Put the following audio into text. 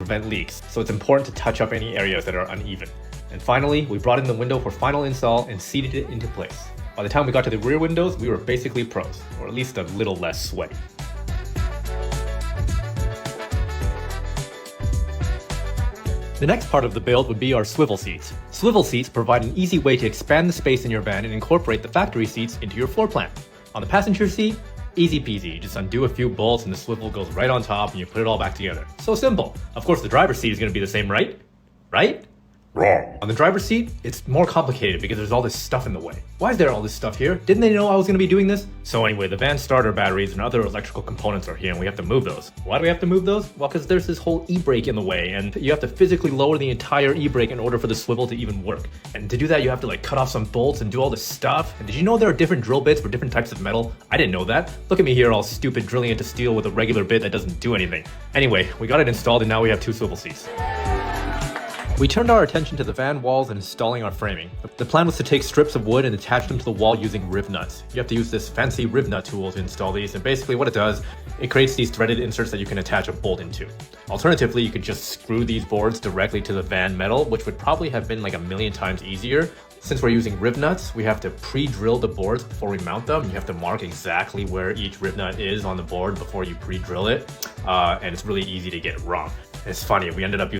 prevent leaks, so it's important to touch up any areas that are uneven. And finally, we brought in the window for final install and seated it into place. By the time we got to the rear windows, we were basically pros, or at least a little less sweaty. The next part of the build would be our swivel seats. Swivel seats provide an easy way to expand the space in your van and incorporate the factory seats into your floor plan. On the passenger seat, easy peasy, you just undo a few bolts and the swivel goes right on top and you put it all back together. So simple. Of course the driver's seat is going to be the same, right? Right? Wrong. On the driver's seat, it's more complicated because there's all this stuff in the way. Why is there all this stuff here? Didn't they know I was going to be doing this? So anyway, the van starter batteries and other electrical components are here and we have to move those. Why do we have to move those? Well, because there's this whole e-brake in the way and you have to physically lower the entire e-brake in order for the swivel to even work. And to do that, you have to like cut off some bolts and do all this stuff. And did you know there are different drill bits for different types of metal? I didn't know that. Look at me here all stupid drilling into steel with a regular bit that doesn't do anything. Anyway, we got it installed and now we have 2 swivel seats. We turned our attention to the van walls and installing our framing. The plan was to take strips of wood and attach them to the wall using riv nuts. You have to use this fancy riv nut tool to install these, and basically what it does, it creates these threaded inserts that you can attach a bolt into. Alternatively, you could just screw these boards directly to the van metal, which would probably have been like a million times easier. Since we're using riv nuts, we have to pre-drill the boards before we mount them. You have to mark exactly where each riv nut is on the board before you pre-drill it, and it's really easy to get it wrong. And it's funny, we ended up using